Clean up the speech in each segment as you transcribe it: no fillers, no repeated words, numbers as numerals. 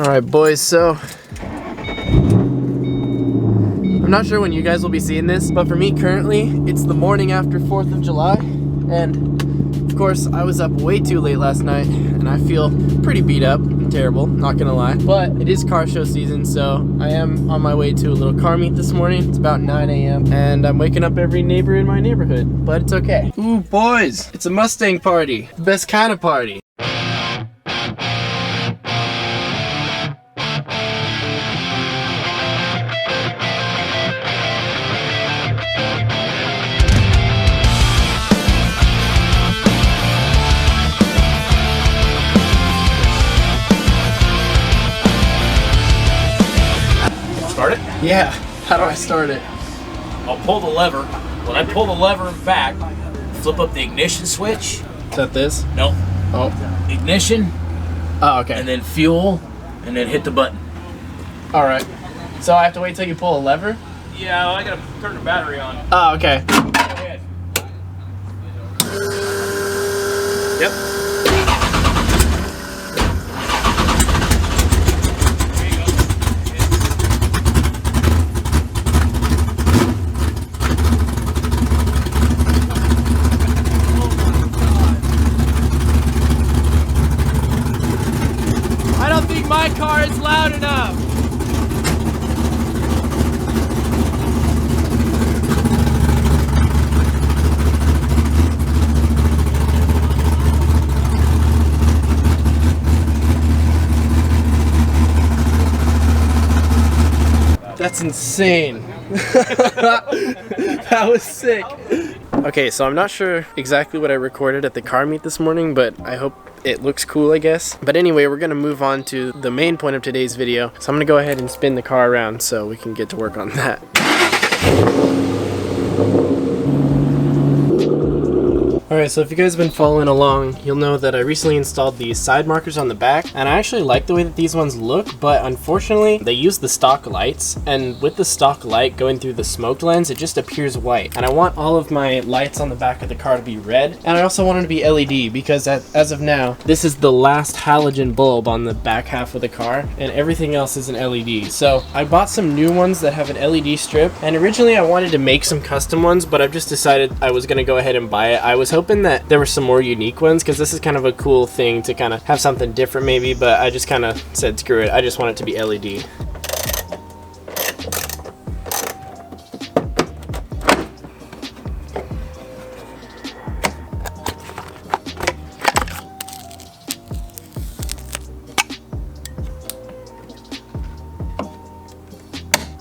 Alright boys, so I'm not sure when you guys will be seeing this, but for me currently, it's the morning after 4th of July, and of course I was up way too late last night, and I feel pretty beat up, terrible, not gonna lie. But it is car show season, so I am on my way to a little car meet this morning. It's about 9 a.m. and I'm waking up every neighbor in my neighborhood, but it's okay. Ooh boys, it's a Mustang party, the best kind of party. Start it? Yeah, how do I start it? I'll pull the lever. When I pull the lever back, flip up the ignition switch. Is that this? Nope. Oh. Ignition, Oh, okay. and then fuel, and then hit the button. Alright. So I have to wait till you pull a lever? Yeah, I gotta turn the battery on. Oh, okay. Go ahead. Yep. I don't think my car is loud enough. That's insane. That was sick. Okay, so I'm not sure exactly what I recorded at the car meet this morning, but I hope it looks cool, I guess. But anyway, we're gonna move on to the main point of today's video. So I'm gonna go ahead and spin the car around so we can get to work on that. Alright, so if you guys have been following along, you'll know that I recently installed these side markers on the back, and I actually like the way that these ones look, but unfortunately, they use the stock lights, and with the stock light going through the smoked lens, it just appears white. And I want all of my lights on the back of the car to be red, and I also want them to be LED, because as of now, this is the last halogen bulb on the back half of the car, and everything else is an LED. So I bought some new ones that have an LED strip, and originally I wanted to make some custom ones, but I've just decided I was going to go ahead and buy it. I was hoping that there were some more unique ones, because this is kind of a cool thing to kind of have something different maybe, but I just kind of said screw it, I just want it to be LED.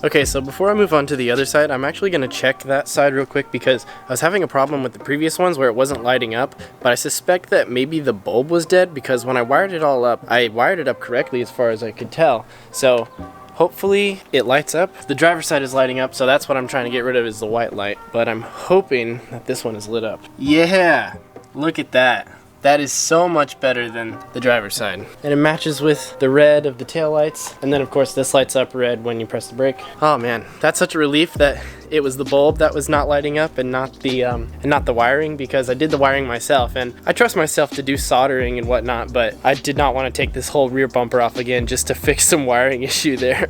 Okay, so before I move on to the other side, I'm actually going to check that side real quick, because I was having a problem with the previous ones where it wasn't lighting up, but I suspect that maybe the bulb was dead, because when I wired it all up, I wired it up correctly as far as I could tell. So hopefully it lights up. The driver's side is lighting up, so that's what I'm trying to get rid of, is the white light, but I'm hoping that this one is lit up. Yeah, look at that. That is so much better than the driver's side. And it matches with the red of the taillights. And then of course this lights up red when you press the brake. Oh man, that's such a relief that it was the bulb that was not lighting up and not the wiring, because I did the wiring myself and I trust myself to do soldering and whatnot, but I did not want to take this whole rear bumper off again just to fix some wiring issue there.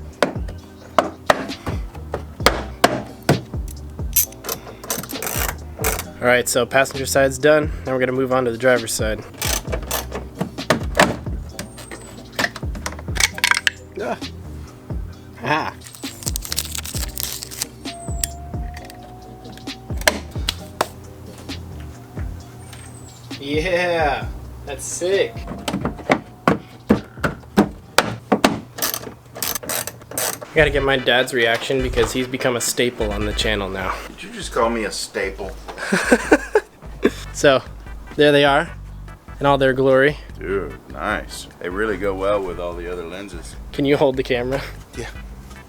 Alright, so passenger side's done. Now we're going to move on to the driver's side. Ah. Yeah, that's sick. I gotta get my dad's reaction, because he's become a staple on the channel now. Did you just call me a staple? So, there they are, in all their glory. Dude, nice. They really go well with all the other lenses. Can you hold the camera? Yeah.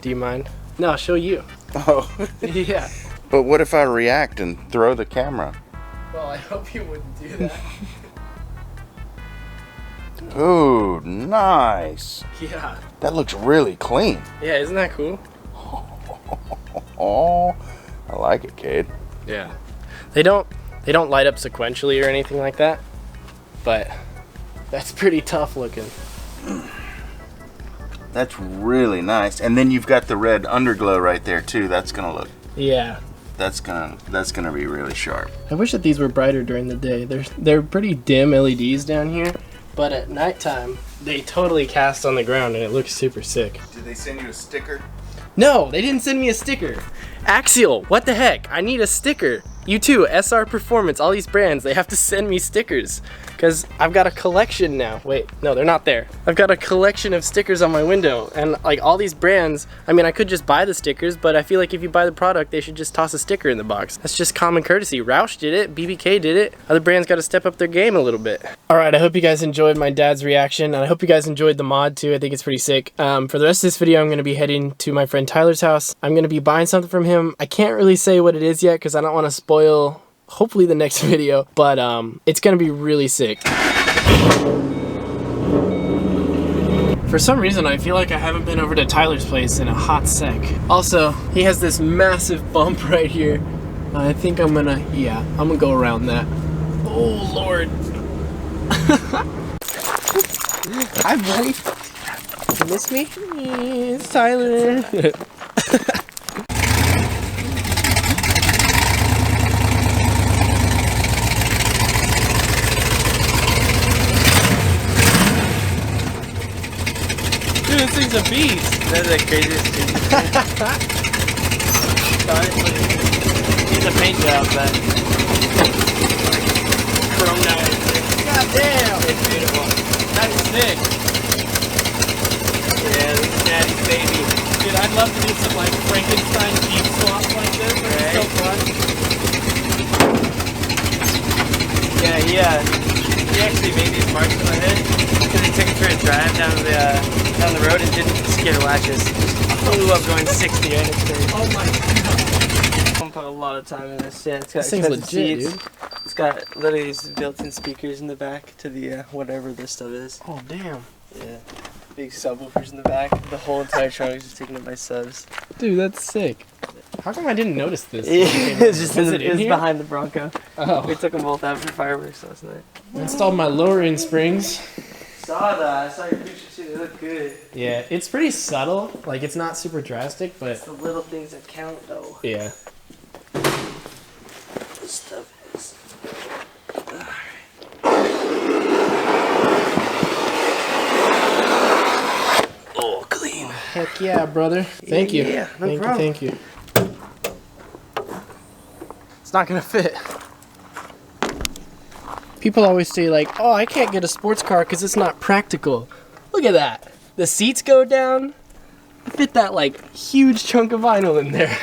Do you mind? No, I'll show you. Oh. Yeah. But what if I react and throw the camera? Well, I hope you wouldn't do that. Dude, nice. Yeah. That looks really clean. Yeah, isn't that cool? Oh, I like it, kid. Yeah. They don't light up sequentially or anything like that, but that's pretty tough looking. That's really nice. And then you've got the red underglow right there too. That's gonna look. Yeah. That's gonna be really sharp. I wish that these were brighter during the day. They're pretty dim LEDs down here, but at nighttime they totally cast on the ground and it looks super sick. Did they send you a sticker? No, they didn't send me a sticker. Axial, what the heck? I need a sticker. You too, SR Performance, all these brands, they have to send me stickers. Because I've got a collection now. Wait, no, they're not there. I've got a collection of stickers on my window. And like all these brands, I mean, I could just buy the stickers, but I feel like if you buy the product, they should just toss a sticker in the box. That's just common courtesy. Roush did it, BBK did it. Other brands got to step up their game a little bit. All right, I hope you guys enjoyed my dad's reaction. And I hope you guys enjoyed the mod too. I think it's pretty sick. For the rest of this video, I'm going to be heading to my friend Tyler's house. I'm going to be buying something from him. I can't really say what it is yet because I don't want to spoil hopefully the next video, but it's gonna be really sick. For some reason, I feel like I haven't been over to Tyler's place in a hot sec. Also, he has this massive bump right here. I think I'm gonna go around that. Oh Lord. Hi buddy. You miss me? It's Tyler. Dude, this thing's a beast. That's the craziest thing. He's a paint job, but chrome now. God damn. It's beautiful. That's sick. Yeah, this is Daddy's baby. Dude, I'd love to do some like Frankenstein Jeep swaps like this. Right. So fun. Yeah, he actually made these marks in my head because he took it for a drive down the road and didn't skid or latches. Flew up going 60 and it's crazy. Oh my god. I'm put a lot of time in this. Yeah, it's got This thing's expensive legit, seats. dude. It's got literally these built-in speakers in the back to the whatever this stuff is. Oh damn. Yeah. Big subwoofers in the back. The whole entire trunk is just taken up by subs. Dude, that's sick. How come I didn't notice this? It's just Was it in here? behind the Bronco. Oh. We took them both out for fireworks last night. I installed my lowering springs. Saw that. I saw your pictures too. They look good. Yeah, it's pretty subtle. Like it's not super drastic, but It's the little things that count, though. yeah. This stuff is. Oh, clean. Heck yeah, brother. Thank you. Yeah, no problem. Thank you. It's not gonna fit. People always say like, oh, I can't get a sports car because it's not practical. Look at that. The seats go down. I fit that like huge chunk of vinyl in there.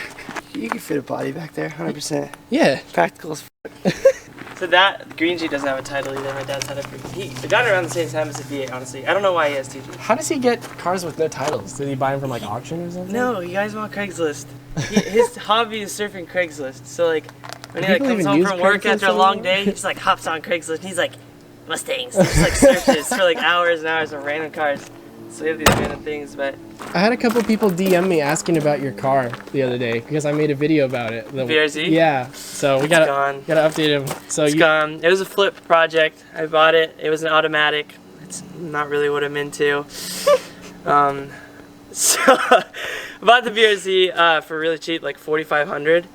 You can fit a body back there, 100%. Yeah. Practical as f. So that Green G doesn't have a title either. My dad's had it for he got it around the same time as the V8. Honestly, I don't know why he has two. How does he get cars with no titles? Did he buy them from like auction or something? No, you guys want Craigslist. His hobby is surfing Craigslist. So like when he like people comes even home use from work Craigslist after a long anymore? day, he just like hops on Craigslist and he's like Mustangs. He just like searches for like hours and hours of random cars. So we have these random things, but I had a couple people DM me asking about your car the other day because I made a video about it. The VRZ? Yeah. So we gotta update him. So it's gone. It was a flip project. I bought it. It was an automatic. It's not really what I'm into. So I bought the VRZ for really cheap, like $4,500,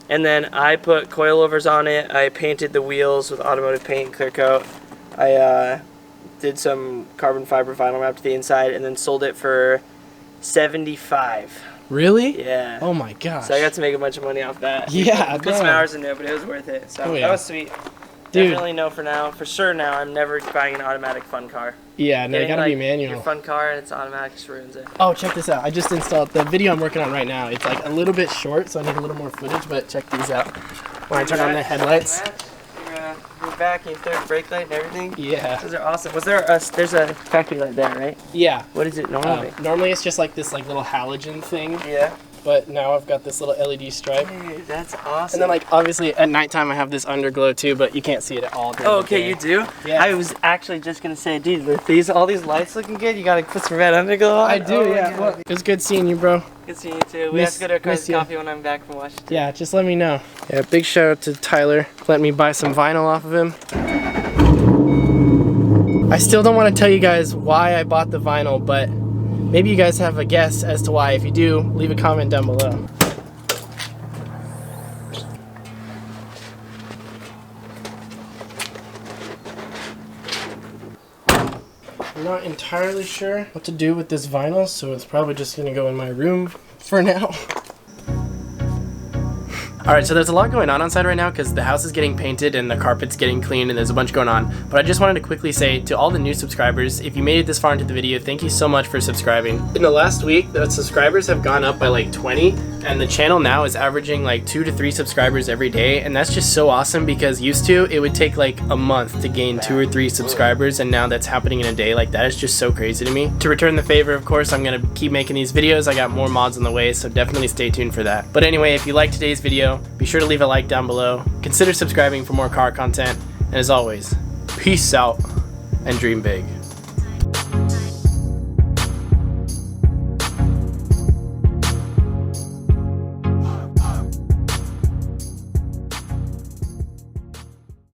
and then I put coilovers on it. I painted the wheels with automotive paint, clear coat. I did some carbon fiber vinyl wrap to the inside, and then sold it for $75. Really? Yeah. Oh my gosh. So I got to make a bunch of money off that. Yeah. I put some damn. hours in there, but it was worth it. So Oh, yeah. that was sweet. Dude. Definitely no for now. For sure now, I'm never buying an automatic fun car. Yeah, no, it Getting, gotta be like, manual. Your fun car and it's automatic just ruins it. Oh, check this out. I just installed the video I'm working on right now. It's like a little bit short, so I need a little more footage, but check these out. When I turn on the headlights. Your back and your third brake light and everything. Yeah. Those are awesome. Was there there's a factory light there, right? Yeah. What is it normally? Normally it's just like this like little halogen thing, Yeah. but now I've got this little LED stripe. Dude, that's awesome. And then like obviously at nighttime I have this underglow too, but you can't see it at all. during Oh, the okay, day. you do? Yeah. I was actually just gonna say, dude, with all these lights looking good, you gotta put some red underglow on. I do, Oh my yeah. God. Well, it was good seeing you, bro. Good seeing you too. We have to go to our miss you. coffee when I'm back from Washington. Yeah, just let me know. Yeah, big shout out to Tyler. Let me buy some vinyl off of him. I still don't want to tell you guys why I bought the vinyl, but Maybe you guys have a guess as to why. If you do, leave a comment down below. I'm not entirely sure what to do with this vinyl, so it's probably just gonna go in my room for now. Alright, so there's a lot going on outside right now because the house is getting painted and the carpet's getting cleaned and there's a bunch going on. But I just wanted to quickly say to all the new subscribers, if you made it this far into the video, thank you so much for subscribing. In the last week, the subscribers have gone up by like 20 and the channel now is averaging like 2 to 3 subscribers every day, and that's just so awesome because used to it would take like a month to gain 2 or 3 subscribers, and now that's happening in a day. Like, that is just so crazy to me. To return the favor, of course, I'm gonna keep making these videos. I got more mods on the way, so definitely stay tuned for that. But anyway, if you liked today's video, be sure to leave a like down below. Consider subscribing for more car content, and as always, peace out and dream big.